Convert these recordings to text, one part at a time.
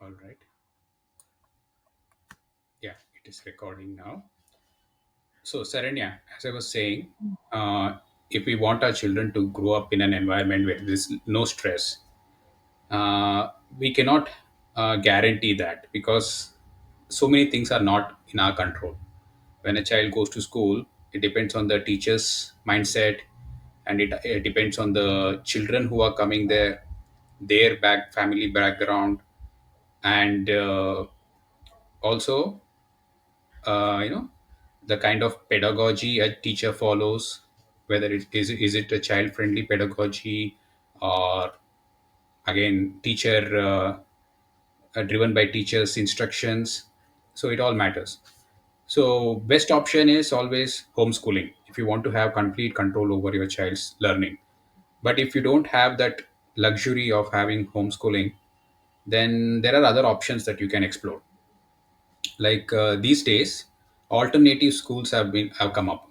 All right. Yeah, it is recording now. So, Saranya, as I was saying, uh, if we want our children to grow up in an environment where there's no stress, uh, we cannot guarantee that because so many things are not in our control. When a child goes to school, it depends on the teacher's mindset, and it depends on the children who are coming there, their family background, and also you know the kind of pedagogy a teacher follows, whether it a child friendly pedagogy, or again teacher driven by teachers instructions. So it all matters. So best option is always homeschooling if you want to have complete control over your child's learning. But if you don't have that luxury of having homeschooling, then there are other options that you can explore. Like these days, alternative schools have come up.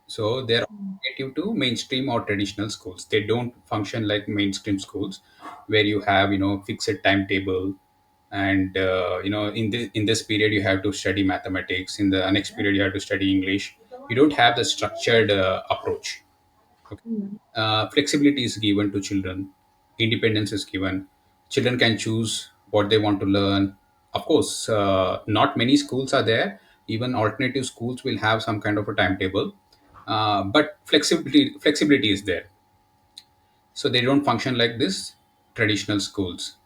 So they're Mm. alternative to mainstream or traditional schools. They don't function like mainstream schools, where you have fixed timetable, and in this period you have to study mathematics. In the next period you have to study English. You don't have the structured approach. Okay. Mm. Flexibility is given to children. Independence is given. Children can choose what they want to learn. Of course, not many schools are there. Even alternative schools will have some kind of a timetable, but flexibility is there. So they don't function like this traditional schools,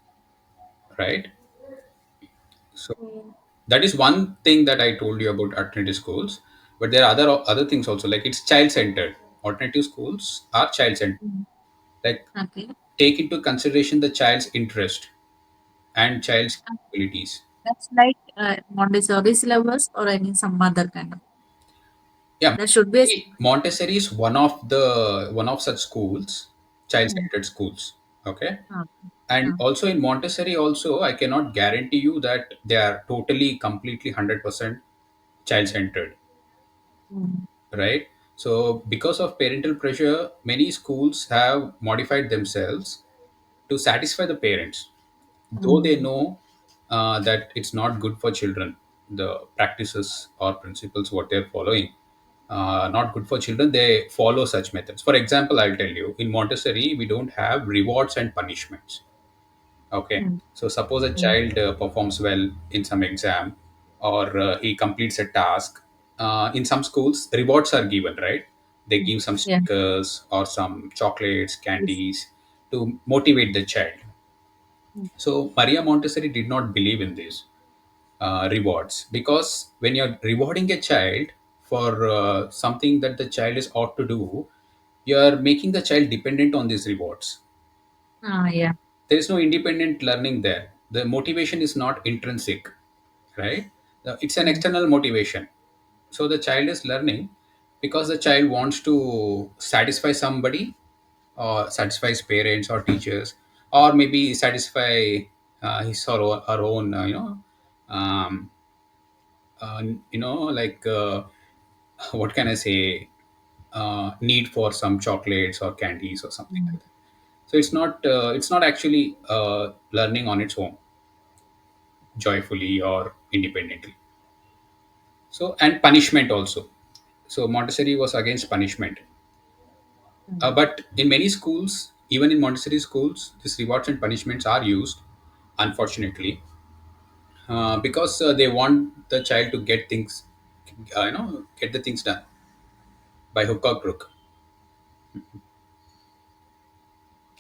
right? So Mm. that is one thing that I told you about alternative schools. But there are other things also, like it's child centered. Alternative schools are child centered. Mm. Like Okay. take into consideration the child's interest and child's Uh, abilities. That's like Montessori syllabus or any some other kind of. Yeah, There should be a. Montessori is one of such schools, Mm. child-centered schools. Okay, Okay. and Yeah. also in Montessori, also I cannot guarantee you that they are totally, completely, 100% child-centered, Mm. right? So because of parental pressure, many schools have modified themselves to satisfy the parents, though they Mm. know that it's not good for children. The practices or principles what they're following, not good for children, they follow such methods. For example, I'll tell you, in Montessori we don't have rewards and punishments. Okay, Mm. so suppose a Mm. child performs well in some exam, or he completes a task. In some schools rewards are given, right? They Mm. give some Yeah. stickers or some chocolates, Yes. candies, to motivate the child. Mm. So Maria Montessori did not believe in these rewards, because when you're rewarding a child for something that the child is ought to do, you're making the child dependent on these rewards. Yeah. There is no independent learning there. The motivation is not intrinsic, right? It's an Mm. external motivation. So the child is learning because the child wants to satisfy somebody, or satisfy his parents or teachers, or maybe satisfy his or her own um, like what can I say, need for some chocolates or candies or something Mm. like that. So it's not actually learning on its own, joyfully or independently. So, and punishment also. So Montessori was against punishment. Mm. But in many schools, even in Montessori schools, these rewards and punishments are used, unfortunately, because they want the child to get the things done by hook or crook.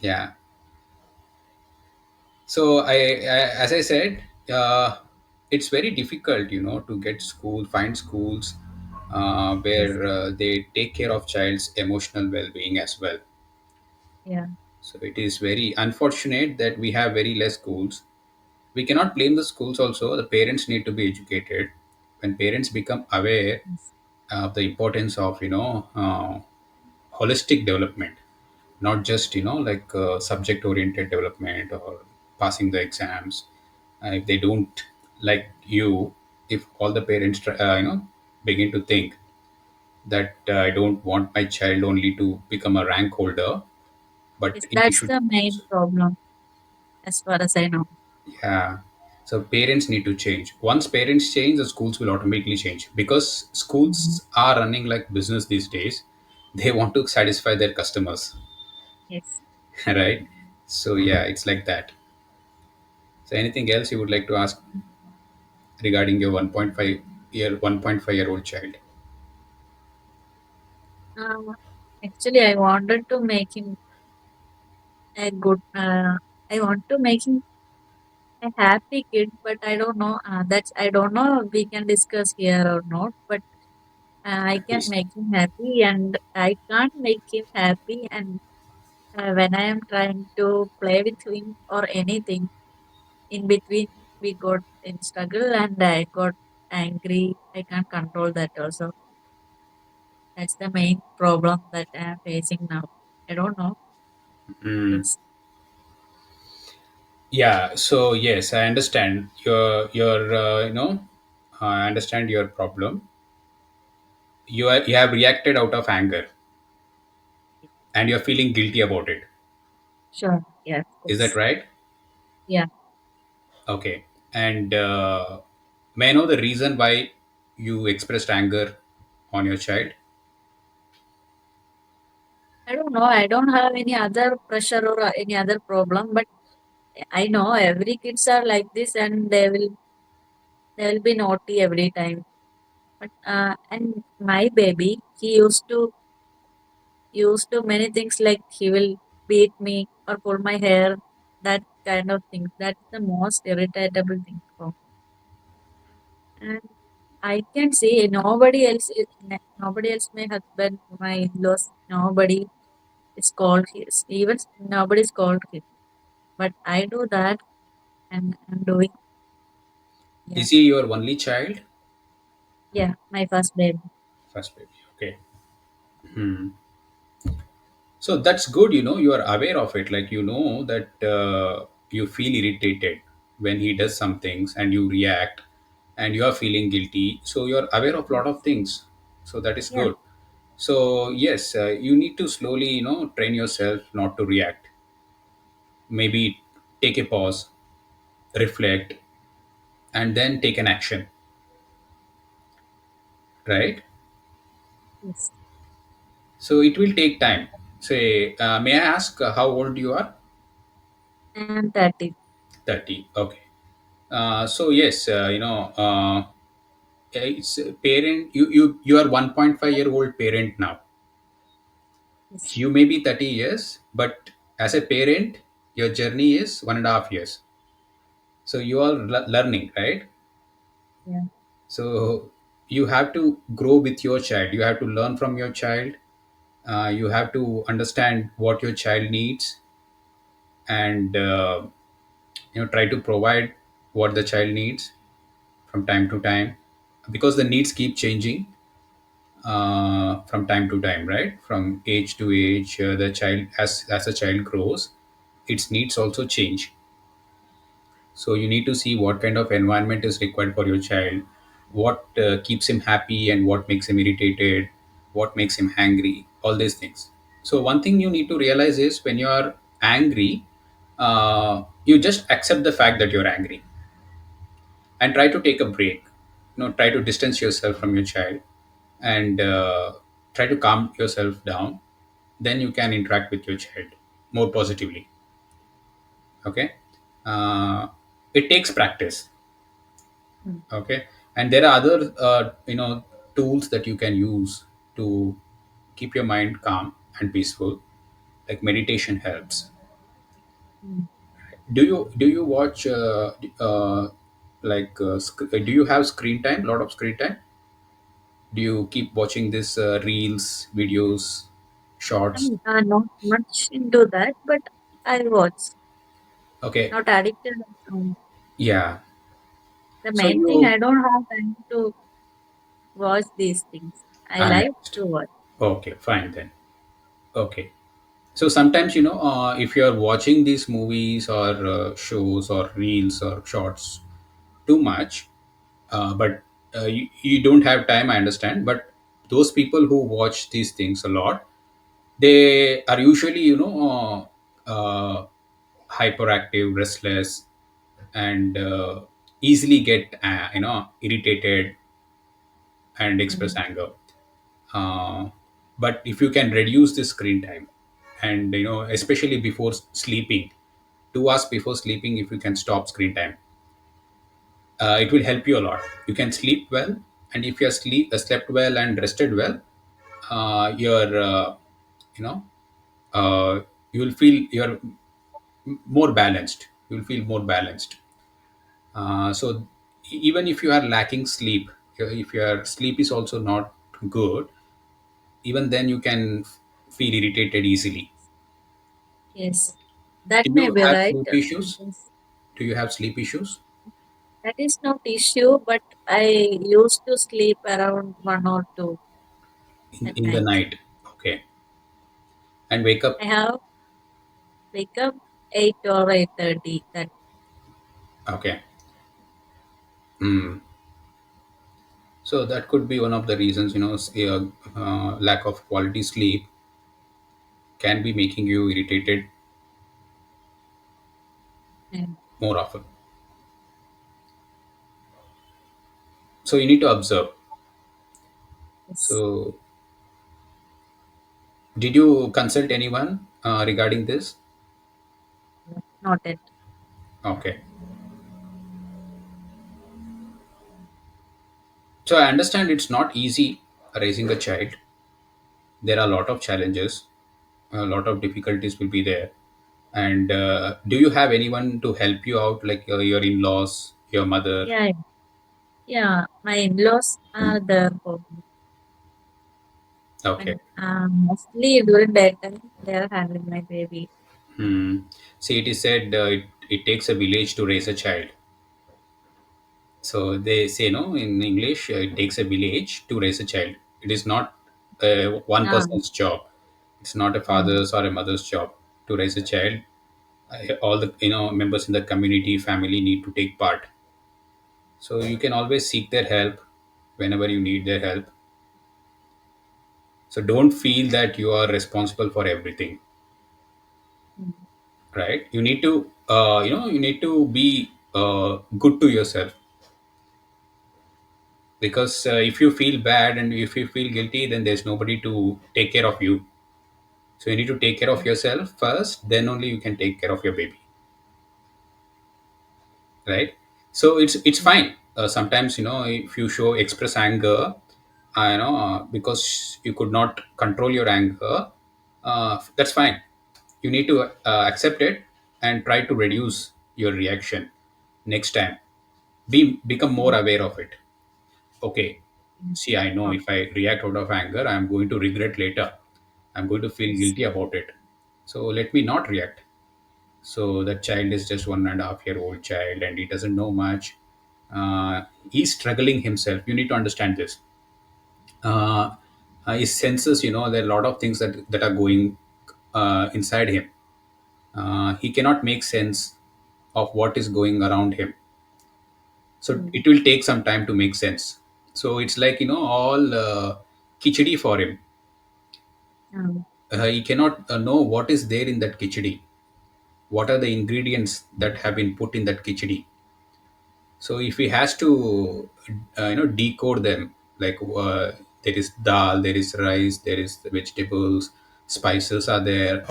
Yeah. So as I said, it's very difficult, to find schools Yes. where they take care of child's emotional well-being as well. Yeah. So it is very unfortunate that we have very less schools. We cannot blame the schools also. The parents need to be educated. When parents become aware Yes. of the importance of holistic development, not just like subject oriented development or passing the exams. If they don't, like you, if all the parents begin to think that I don't want my child only to become a rank holder, but Yes. he That's should. the main problem, as far as I know. Yeah. So parents need to change. Once parents change, the schools will automatically change, because Mhm. schools are running like business these days. They want to satisfy their customers, Yes. right? So yeah, it's like that. So anything else you would like to ask regarding your 1.5 year old child? Uh, Actually, I wanted to make him a good. I want to make him a happy kid, but I don't know. That's I don't know. We can discuss here or not, but I can Please. make him happy, and I can't make him happy. And when I am trying to play with him or anything, in between we got in struggle, and I got angry. I can't control that also. That's the main problem that I am facing now. I don't know. Mm. It's Yeah, so yes, I understand your I understand your problem. You have reacted out of anger, and you're feeling guilty about it. sure. Yes. Is that Yes. right? Yeah. Okay. And may I know the reason why you expressed anger on your child? I don't know. I don't have any other pressure or any other problem, but I know every kids are like this, and they will be naughty every time. But and my baby, he used to many things like he will beat me or pull my hair, that kind of thing. That's the most irritable thing for me. And I can see nobody else, my husband, my in-laws, nobody is called his, even nobody is called him. But I do that, and I'm doing, yeah, Is he your only child? yeah, my first baby. First baby. Okay. Hmm. So that's good. You are aware of it. Like, that you feel irritated when he does some things and you react, and you are feeling guilty. So you're aware of a lot of things. So that is Yeah, good. So yes, you need to slowly, train yourself not to react. Maybe take a pause, reflect, and then take an action, right? yes, So it will take time. Say, may I ask how old you are? and 30. 30. Okay. So yes, it's a parent. You are 1.5-year-old parent now. Yes, You may be 30 years, but as a parent, your journey is 1.5 years. So you are learning, right? yeah, So you have to grow with your child. You have to learn from your child. You have to understand what your child needs, and try to provide what the child needs from time to time, because the needs keep changing from time to time, right? From age to age, the child, as a child grows, its needs also change. So you need to see what kind of environment is required for your child, what keeps him happy and what makes him irritated, what makes him angry, all these things. So one thing you need to realize is, when you are angry, you just accept the fact that you're angry, and try to take a break. Try to distance yourself from your child, and try to calm yourself down. Then you can interact with your child more positively. Okay. uh, it takes practice. mm, Okay. And there are other tools that you can use to keep your mind calm and peaceful, like meditation helps. mm. Do you watch do you have screen time, lot of screen time? Do you keep watching this reels, videos, shorts? I'm not much into that, but I watch. Okay. Not addicted. Yeah. The So main thing, you I don't have time to watch these things. I like analyzed. to watch. Okay, fine then. Okay. So sometimes, if you're watching these movies or shows or reels or shorts too much, but you don't have time, I understand. But those people who watch these things a lot, they are usually, hyperactive, restless, and easily get irritated and express mm, anger. uh, but if you can reduce the screen time, and especially before sleeping, 2 hours before sleeping, if you can stop screen time, it will help you a lot. You can sleep well, and if you are slept well and rested well, you're you know you will feel you're more balanced. You will feel more balanced. So even if you are lacking sleep, if your sleep is also not good, even then you can feel irritated easily. yes, that Do may you be have right. sleep issues? Yes. Do you have sleep issues That is not issue, but I used to sleep around 1 or 2 in, at in the night. night? Okay. And wake up? I have wake up 8 or 8:30. That Okay. Hmm. So that could be one of the reasons, lack of quality sleep can be making you irritated mm, more often. So you need to observe. is So did you consult anyone regarding this? not it. Okay. So I understand it's not easy raising a child. There are a lot of challenges, a lot of difficulties will be there. And do you have anyone to help you out, like your in-laws, your mother? Yeah, yeah. My in-laws are there for me, Okay. and mostly during daytime they are handling my baby. Hmm. See, it is said it takes a village to raise a child. So they say, no, in English, it takes a village to raise a child. It is not one Yeah, person's job. It's not a mm, father's or a mother's job to raise a child. All the members in the community, family need to take part. So you can always seek their help whenever you need their help. So don't feel that you are responsible for everything, mm, right? You need to you need to be good to yourself, because if you feel bad and if you feel guilty, then there's nobody to take care of you. So you need to take care of mm, yourself first, then only you can take care of your baby, right? So it's mm, fine. Sometimes, if you show express anger, because you could not control your anger, that's fine. You need to accept it and try to reduce your reaction next time. Become more mm, aware of it. Okay, mm. see, I know Okay. if I react out of anger, I'm going to regret later. I'm going to feel Yes. guilty about it. So let me not react. So that child is just 1.5-year-old child, and he doesn't know much. He's struggling himself. You need to understand this. uh, his senses, there are a lot of things that are going inside him. He cannot make sense of what is going around him. So Mm, it will take some time to make sense. So it's like, all khichdi for him. mm, He cannot know what is there in that khichdi, what are the ingredients that have been put in that khichdi. So if he has to decode them, like there is dal, there is rice, there is the vegetables, spices are there,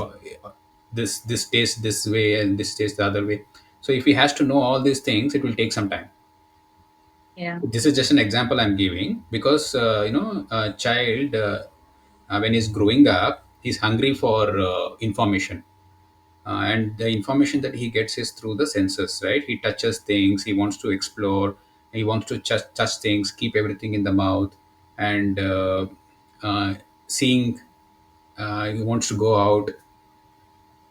this tastes this way and this tastes the other way. So if he has to know all these things, it will take some time. yeah. This is just an example I'm giving, because a child, when he's growing up, he's hungry for information. And the information that he gets is through the senses, right? He touches things, he wants to explore, he wants to touch things, keep everything in the mouth, and uh, seeing, he wants to go out,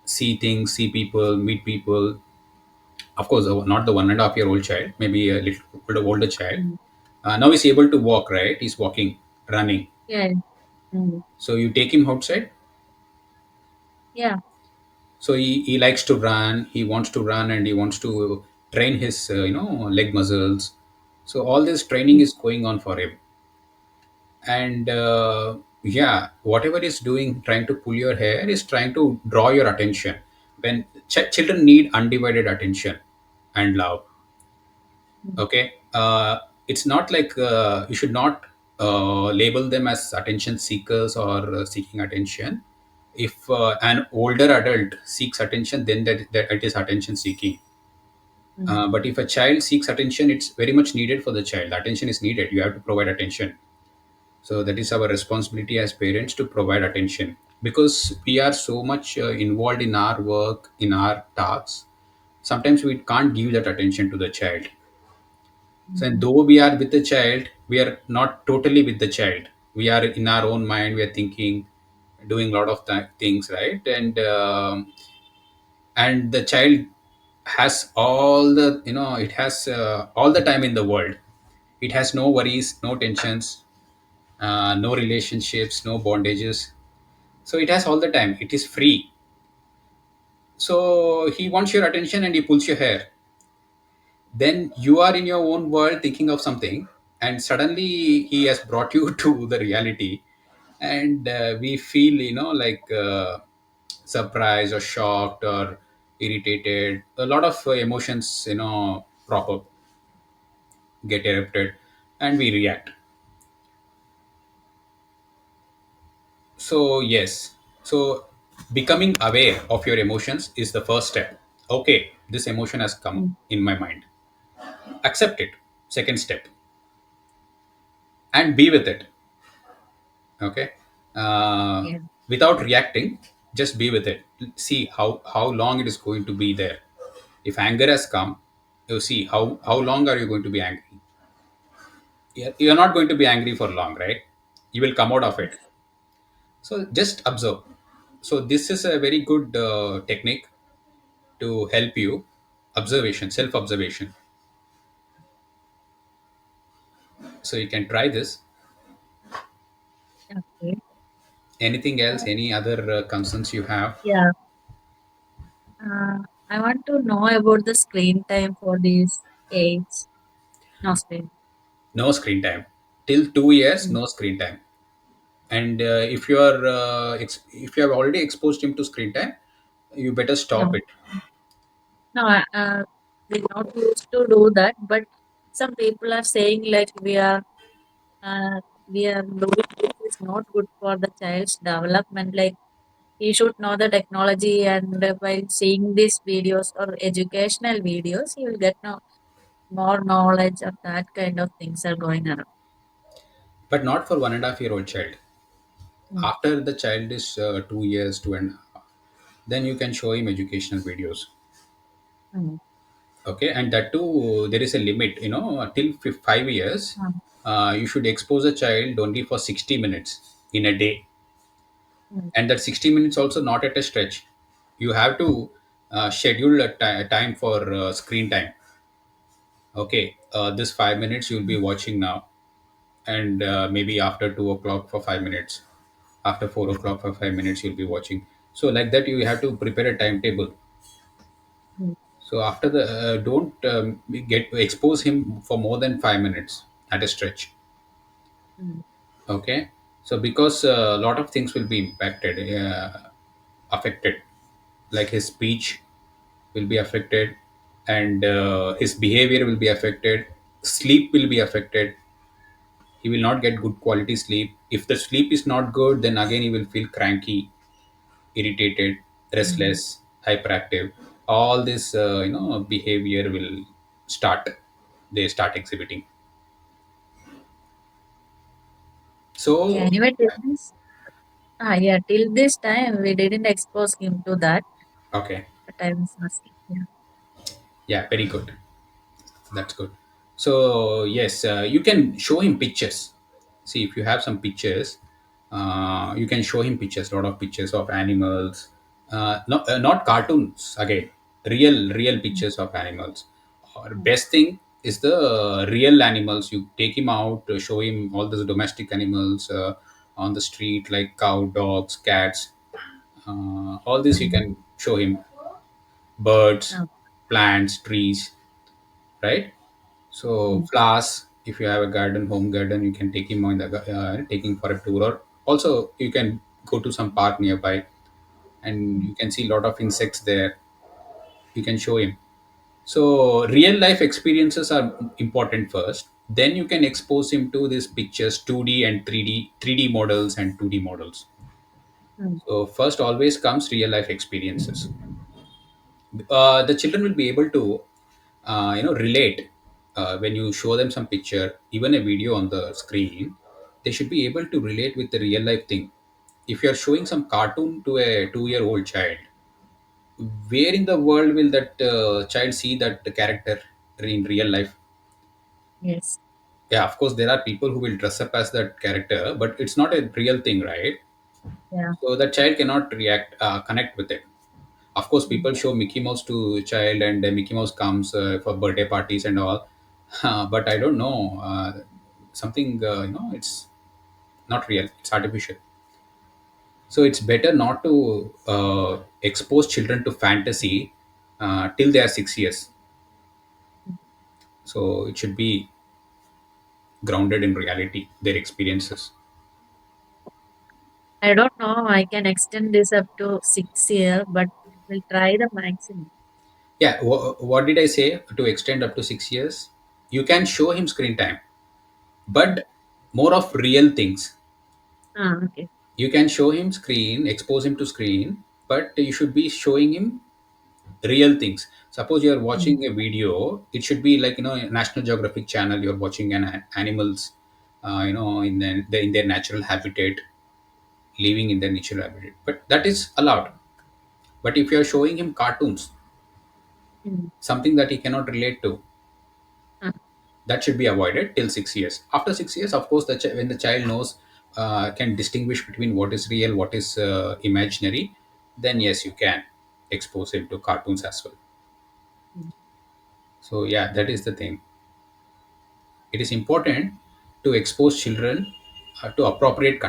see things, see people, meet people. Of course, not the 1.5-year-old child, maybe a little older child. Mm, Now he's able to walk, right? He's walking, running. yeah. Mm, So you take him outside. yeah. So he likes to run, he wants to run, and he wants to train his leg muscles. So all this training Mm, is going on for him. And yeah, whatever he's doing, trying to pull your hair, is trying to draw your attention. When children need undivided attention and love. mm, Okay, it's not like you should not label them as attention seekers or seeking attention. If an older adult seeks attention, then that it is attention seeking. mm, But if a child seeks attention, it's very much needed for the child. Attention is needed. You have to provide attention. So that is our responsibility as parents to provide attention, because we are so much involved in our work, in our tasks. Sometimes we can't give that attention to the child. So mm. though we are with the child, we are not totally with the child. We are in our own mind. We are thinking, doing a lot of things, right? And the child has all the, it has all the time in the world. It has no worries, no tensions, no relationships, no bondages. So it has all the time. It is free. So he wants your attention and he pulls your hair. Then you are in your own world thinking of something, and suddenly he has brought you to the reality, and we feel, like surprised or shocked or irritated. A lot of emotions, prop up, get erupted, and we react. So yes, so becoming aware of your emotions is the first step. Okay, this emotion has come Mm. in my mind, accept it. Second step, and be with it. Okay, uh, Yeah. without reacting, just be with it. See how long it is going to be there. If anger has come, you see how long are you going to be angry. You're not going to be angry for long, right? You will come out of it. So just observe. So this is a very good technique to help you. Observation, self observation. So you can try this. Okay. Anything else, Uh, any other concerns you have? yeah. Uh, I want to know about the screen time for these age. No screen. No screen time till 2 years. Mm. No screen time. And if you are if you have already exposed him to screen time, you better stop No. it. No, we not used to do that, but some people are saying like we are doing this is not good for the child's development. Like he should know the technology, and while seeing these videos or educational videos, he will get more knowledge of that kind of things are going around. But not for 1.5 year old child. Mm, After the child is 2 years, 2.5, then you can show him educational videos. mm, Okay, and that too, there is a limit, till 5 years. mm, You should expose a child only for 60 minutes in a day. mm, And that 60 minutes also not at a stretch. You have to schedule a time for screen time. Okay, this 5 minutes you'll be mm, watching now, and maybe after 2 o'clock for 5 minutes, after 4 o'clock for 5 minutes you'll be watching. So like that you have to prepare a timetable. mm, So after the don't get expose him for more than 5 minutes at a stretch. mm, Okay, so because a lot of things will be impacted, affected, like his speech will be affected, and his behavior will be affected, sleep will be affected. He will not get good quality sleep. If the sleep is not good, then again he will feel cranky, irritated, mm. restless, hyperactive. All this behavior will start, they start exhibiting. Okay, So anyway, till this, yeah, till this time we didn't expose him to that, okay, but I was asking. Yeah. yeah, very good. That's good. So yes, you can show him pictures. See, if you have some pictures, you can show him pictures. A lot of pictures of animals, not cartoons. Again, real Mm, pictures of animals. Or mm, best thing is the real animals. You take him out, show him all those domestic animals on the street, like cow, dogs, cats. All this you mm. can show him. Birds, Oh, plants, trees, right? So mm, flowers, if you have a garden, home garden, you can take him on the taking for a tour, or also you can go to some park nearby, and mm, you can see a lot of insects there. You can show him. So real life experiences are important first. Then you can expose him to these pictures, 2D and 3D models and 2D models. mm, So first always comes real life experiences. The children will be able to, relate when you show them some picture, even a video on the screen. They should be able to relate with the real life thing. If you are showing some cartoon to a 2-year-old child, where in the world will that child see that character in real life? yes. Yeah, of course there are people who will dress up as that character, but it's not a real thing, right? Yeah. So that child cannot react connect with it. Of course Mm, people show Mickey Mouse to child, and Mickey Mouse comes for birthday parties and all. But I don't know, something, it's not real, it's artificial. So it's better not to expose children to fantasy till they are 6 years. mm. So it should be grounded in reality, their experiences. I don't know. I can extend this up to 6 year, but we'll try the maximum. Yeah, what did I say? To extend up to 6 years, you can show him screen time, Mm. but more of real things. Ah, okay. You can show him screen, expose him to screen, but you should be showing him real things. Suppose you are Mm, watching a video, it should be like, National Geographic channel. You're watching animals, in their natural habitat, living in their natural habitat. But that is allowed. But if you are showing him cartoons, mm. something that he cannot relate to, Ah, that should be avoided till 6 years. After 6 years, of course, when the child knows, can distinguish between what is real, what is imaginary, then yes, you can expose him to cartoons as well. mm, So yeah, that is the thing. It is important to expose children to appropriate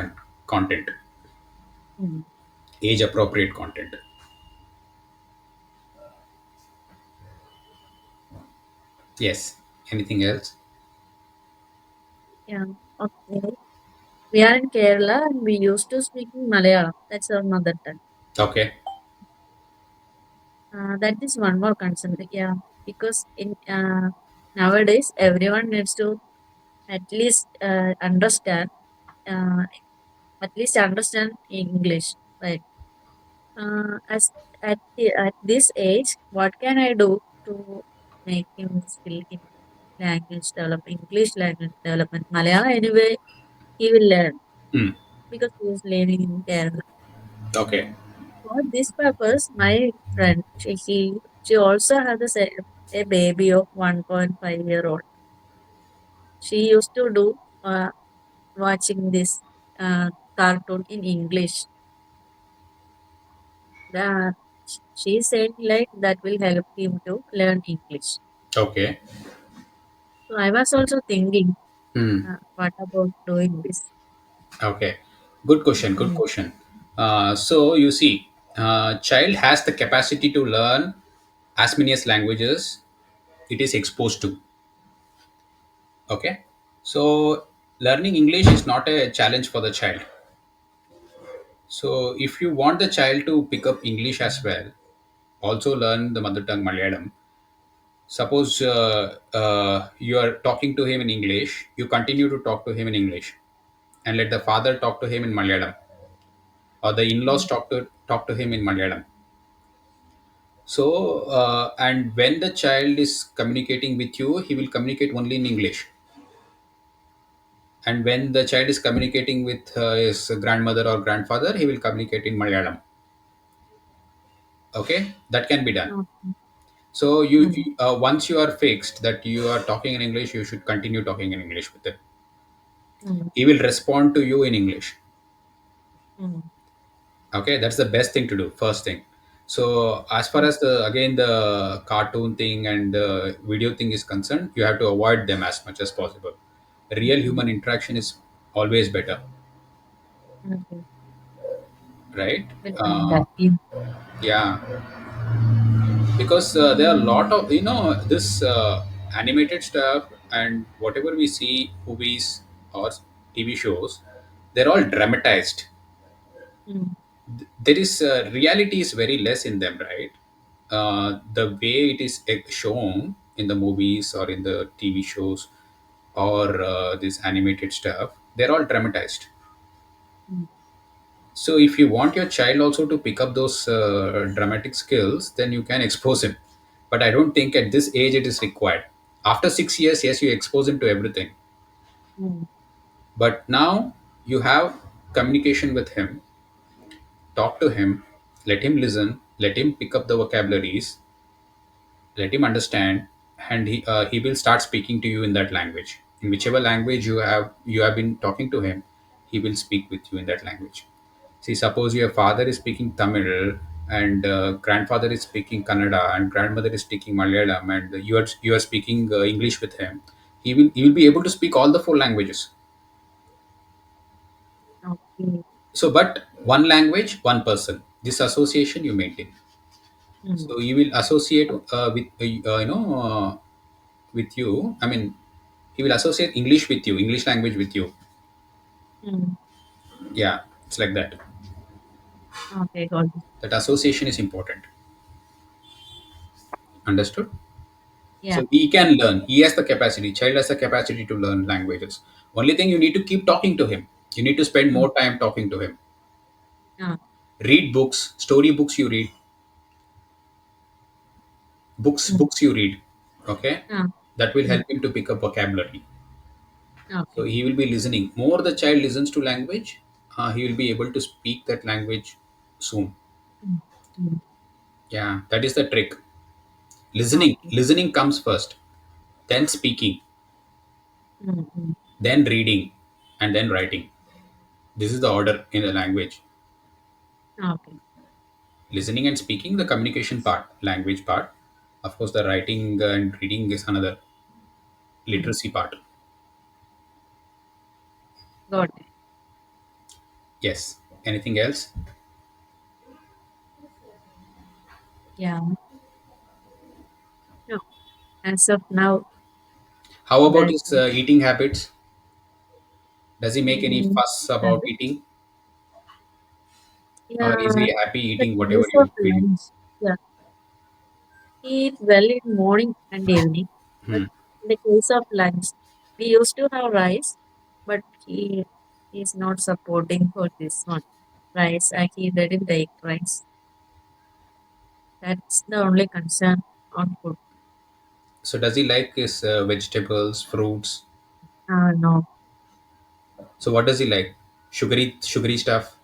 content, mm. age appropriate content. Yes. Anything else? Yeah. Okay. We are in Kerala and we used to speak in Malayalam. That's our mother tongue. Okay. That is one more concern. Like, yeah, because in nowadays everyone needs to at least uh, understand English, right? As at this age, what can I do to make him skill in language development, English language development? Malayalam anyway, he will learn Hmm. because he is living in Kerala. Okay. For this purpose, my friend, she also has a baby of 1.5 year old. She used to do watching this cartoon in English. That she said like that will help him to learn English. Okay. So I was also thinking, Hmm. what about doing this? Okay. Good question. Good Mm, question. So you see, child has the capacity to learn as many as languages it is exposed to. Okay. So learning English is not a challenge for the child. So if you want the child to pick up English as well, also learn the mother tongue Malayalam. Suppose you are talking to him in English, you continue to talk to him in English, and let the father talk to him in Malayalam, or the in-laws mm, talk to him in Malayalam. So and when the child is communicating with you, he will communicate only in English. And when the child is communicating with his grandmother or grandfather, he will communicate in Malayalam. Okay, that can be done. okay. So Mm, once you are fixed that you are talking in English, you should continue talking in English with him. mm, He will respond to you in English. mm, Okay, that's the best thing to do, first thing. So as far mm, as the cartoon thing and the video thing is concerned, you have to avoid them as much as possible. Real mm, human interaction is always better, okay. right? Will try uh, that. Yeah. yeah, because there are a lot of, this animated stuff, and whatever we see, movies or TV shows, they're all dramatized. Mm, There is reality is very less in them, right? the way it is shown in the movies or in the TV shows or this animated stuff, they're all dramatized. mm, So if you want your child also to pick up those dramatic skills, then you can expose him. But I don't think at this age it is required. After 6 years, yes, you expose him to everything. mm, But now you have communication with him, talk to him, let him listen, let him pick up the vocabularies, let him understand, and he will start speaking to you in that language. In whichever language you have been talking to him, he will speak with you in that language. See, suppose your father is speaking Tamil and grandfather is speaking Kannada and grandmother is speaking Malayalam and you are speaking English with him. He will be able to speak all the four languages. okay. So, but one language, one person. This association you maintain. Mm, So you will associate with with you. I mean, he will associate English with you, English language with you. mm, Yeah, it's like that. okay, got it. That association is important. Understood? Yeah. So he can learn. He has the capacity. Child has the capacity to learn languages. Only thing you need to keep talking to him. You need to spend Mm, more time talking to him. ah, Read books, story books you read, mm, books you read. Okay, ah, that will mm, help him to pick up vocabulary. So okay. he will be listening. More the child listens to language, he will be able to speak that language soon. Mm, mm, Yeah, that is the trick. Listening. okay. Listening comes first, then speaking, Mm, mm, then reading, and then writing. This is the order in the language. okay. Listening and speaking, the communication part, language part. Of course, the writing and reading is another Mm, literacy part. got it. Yes. Anything else? Yeah. No, as of now, How about that his eating habits? Does he make any mm, fuss about habit. eating, or is Yeah, he happy the eating whatever case of you feed him? lunch. Yeah, he eat well in morning and evening. But Hmm. in the case of lunch, we used to have rice, but he is not supporting for this one. Rice, he didn't take rice. That's the only concern on food. So does he like his vegetables, fruits? No, So what does he like? Sugary stuff.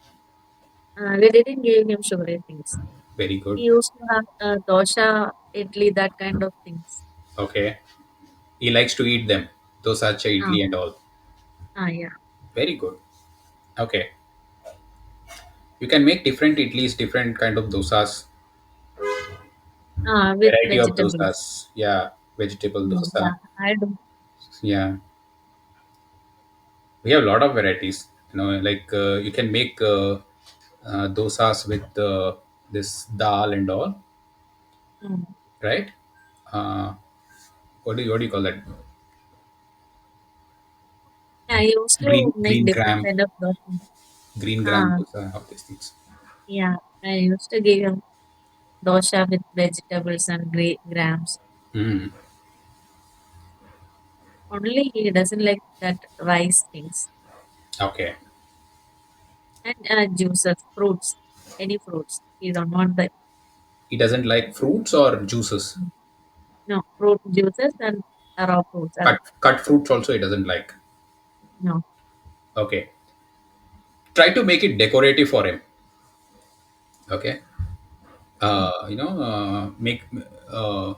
we didn't give him sugary things. Very He good. used to have dosha, idli, that kind of things. Okay. He likes to eat them. Dosa, Ah, idli, and all. yeah. Very good. Okay. You can make different idlis, different kind of dosas, With variety of vegetables. dosas. Yeah, vegetable Mm, dosa. yeah, I do. Yeah, we have a lot of varieties. Like you can make dosas with this dal and all, Mm. right? Uh, what do you call that? Yeah, I used to make Green different gram, kind of dosa. green gram Ah, dosa. Of these things. yeah, I used to give him dosha with vegetables and grams. Mm, Only he doesn't like that rice things. okay. And juices, fruits, any fruits. He don't want that. He doesn't like fruits or juices. No, fruit juices and raw fruits. Cut fruits also he doesn't like. No. Okay. Try to make it decorative for him. Okay. Mm, Uh,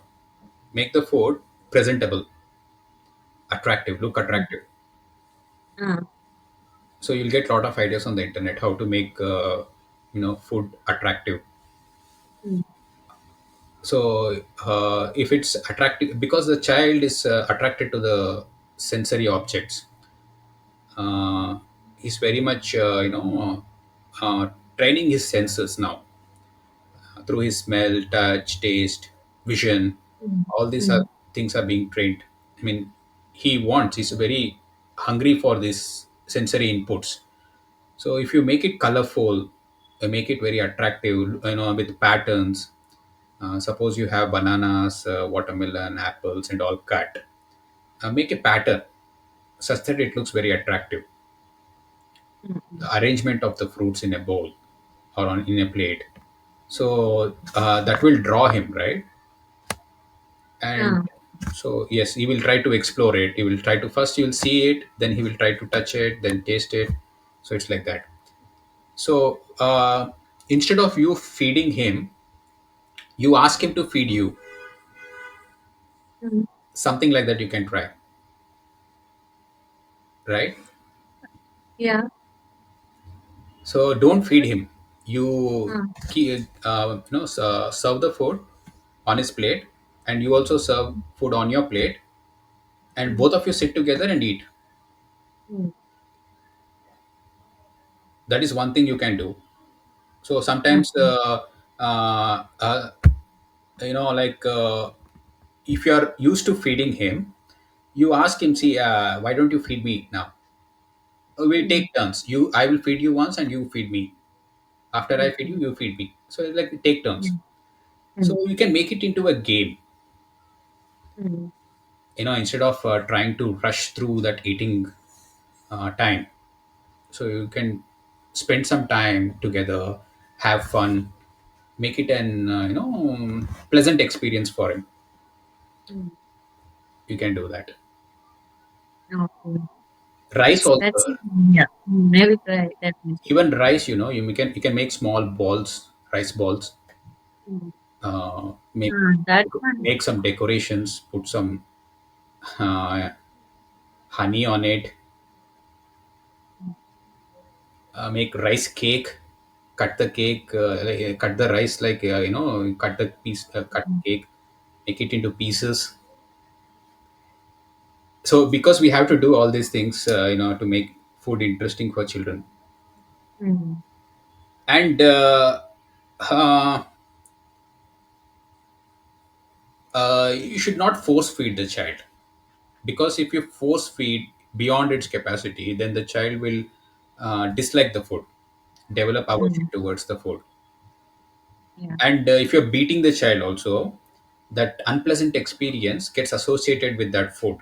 make the food presentable, attractive, look mm, attractive. ah, So you'll get a lot of ideas on the internet how to make food attractive. mm, So if it's attractive, because the child is attracted to the sensory objects, he's very much training his senses now through his smell, touch, taste, vision. mm, All these mm, things are being trained. I mean, he's very hungry for these sensory inputs. So if you make it colorful, make it very attractive, with patterns, Suppose you have bananas, watermelon, apples, and all cut. Make a pattern such that it looks very attractive. Mm-mm. The arrangement of the fruits in a bowl or in a plate. So that will draw him, right? And Yeah. so yes, he will try to explore it. He will try to first he will see it, then he will try to touch it, then taste it. So it's like that. So instead of you feeding him, you ask him to feed you. Mm. Something like that you can try, right? Yeah. So don't feed him. You Uh, serve the food on his plate, and you also serve food on your plate, and mm, both of you sit together and eat. mm. That is one thing you can do. So sometimes Okay. uh, uh, like if you are used to feeding him, you ask him, see, why don't you feed me now? We Mm, take turns. I will feed you once and you feed me. After I feed you, okay. you feed me. So it's like we take turns. Mm, So mm, you can make it into a game. mm, Instead of trying to rush through that eating time. So you can spend some time together, have fun, make it an pleasant experience for him. mm. You can do that. Okay. Rice That's also. it. Yeah. Maybe try that. Even rice, you can make small balls, rice balls. Mm. Make That one. make some decorations, put some uh, honey on it. Make rice cake. Cut the cake, cut the rice, like cut the piece, cut Mm, cake, make it into pieces. So because we have to do all these things, to make food interesting for children. mm, And uh, you should not force feed the child, because if you force feed beyond its capacity, then the child will dislike the food, develop aversion mm. towards the food. Yeah. And if you're beating the child also, that unpleasant experience gets associated with that food.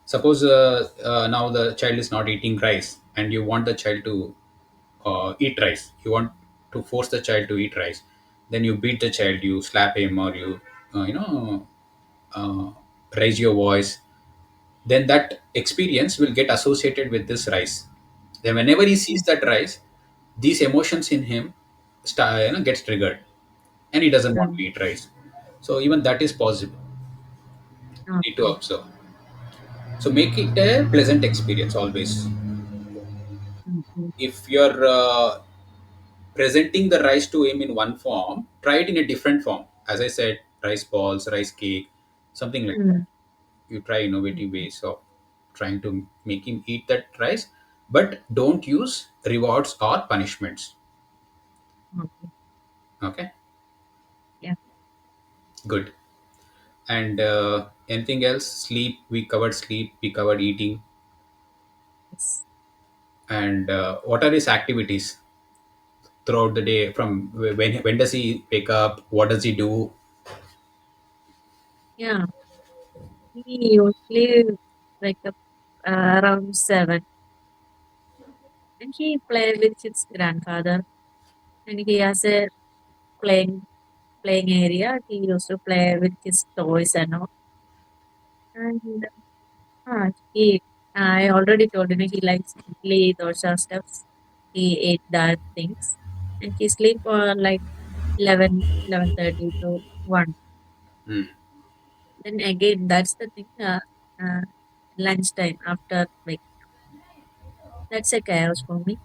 Suppose now the child is not eating rice, and you want the child to eat rice. You want to force the child to eat rice. Then you beat the child, you slap him, or you uh, you know uh, raise your voice. Then that experience will get associated with this rice. Then whenever he sees Mm, that rice, these emotions in him gets triggered, and he doesn't want to mm. eat rice. So even that is possible. Need to Okay. observe. So make it a pleasant experience always. Mm, mm, If you're presenting the rice to him in one form, try it in a different form. As I said, rice balls, rice cake, something like that. mm, You try innovative ways of trying to make him eat that rice, but don't use rewards or punishments. okay. Okay, Yeah. good. And anything else? Sleep, we covered sleep, we covered eating. Yes. And what are his activities throughout the day? From when does he wake up? What does he do? Yeah. He usually wake up around 7, and he play with his grandfather, and he has a playing area. He used to play with his toys and all. And he, I already told him he likes idli, dosa stuffs. He ate that things, and he sleep like 11:30 to 1. Hmm. Then again, that's the thing. Uh, Lunchtime after, like, that's a chaos for me.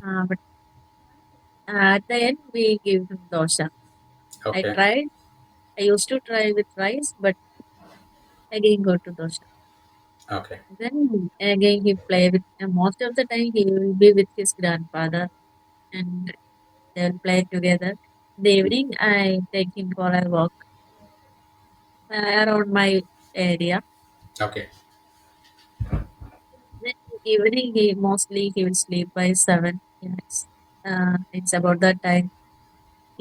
But at the end, we give him dosa. I Okay. tried. I used to try with rice, but again go to dosa. Okay. Then again he play with. Most of the time he will be with his grandfather, and they'll play together. In the evening, I take him for a walk around my area. Okay. Then evening, he will sleep by 7. Yes, it's about that time.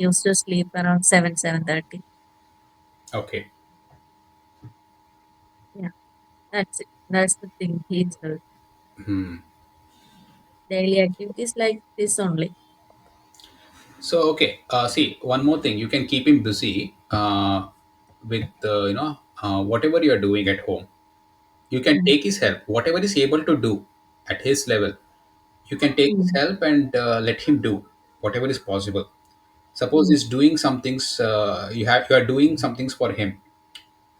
used to sleep around 7:30. Okay. Yeah, that's it. That's the thing. He's Hmm. daily activities like this only. So okay, see one more thing. You can keep him busy with whatever you are doing at home. You can Mm, take his help, whatever he's able to do at his level. You can take his mm, help and let him do whatever is possible. Suppose mm, he's doing some things. You are doing some things for him,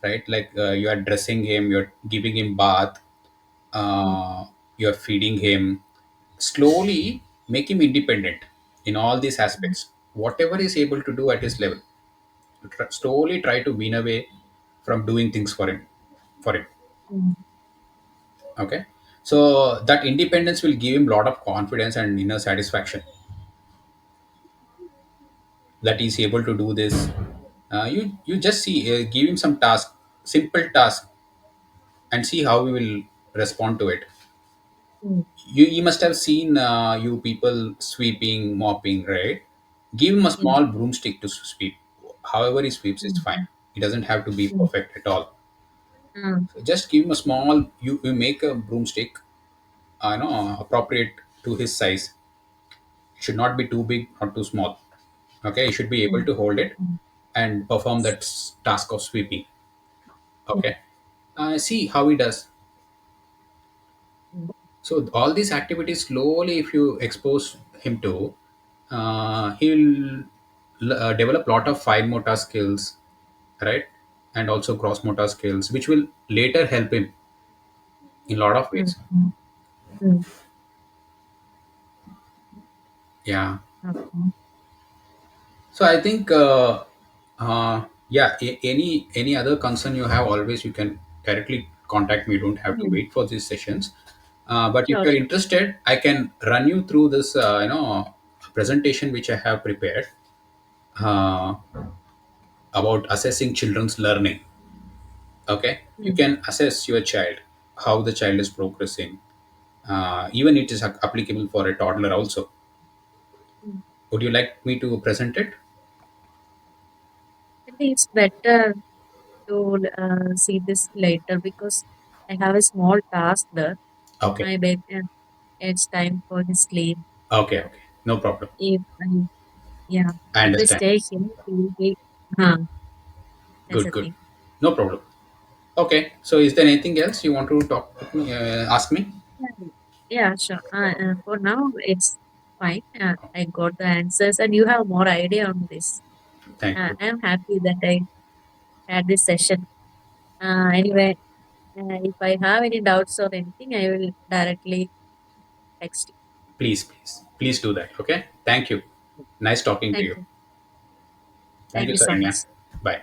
right? Like you are dressing him, you're giving him bath, mm, you're feeding him. Slowly make him independent in all these mm, aspects. Whatever he's able to do at his level, slowly try to wean away from doing things for him. For him, mm, okay. So that independence will give him a lot of confidence and inner satisfaction that he's able to do this. You just see, give him some task, simple task, and see how he will respond to it. mm. You must have seen you people sweeping, mopping, right? Give him a Yes. small broomstick to sweep. However he sweeps, it's Mm, fine. It doesn't have to be mm, perfect at all. mm, So just give him a small, you make a broomstick, appropriate to his size. It should not be too big or too small. Okay, you should be able mm, to hold it mm, and perform that task of sweeping. mm, Okay, see how he does. mm, So all these activities slowly, if you expose him to, he'll develop lot of fine motor skills, right? And also gross motor skills, which will later help him in a lot of mm, ways. mm, mm. Yeah. Okay. So I think, yeah, any other concern you have, always you can directly contact me. You don't have to Mm. wait for these sessions. But if Sure, you're sure. interested, I can run you through this, presentation which I have prepared uh, about assessing children's learning. Okay, you Mm, can assess your child, how the child is progressing. Even it is applicable for a toddler also. mm. Would you like me to present it? I think it's better to see this later because I have a small task there. Okay. My baby, it's time for his sleep. Okay. Okay. No problem. If I, yeah, I if I understand. stay here, he will be, huh, that's Good. the Good. thing. No problem. Okay. So, is there anything else you want to talk with me? Ask me. Yeah, yeah, sure. For now, it's fine. I got the answers, and you have more idea on this. Thank you. I'm happy that I had this session. Anyway, if I have any doubts or anything, I will directly text you. Please do that. Okay. Thank you. Nice talking to Thank you. you. Thank Thank you, you so Saranya. much. Bye.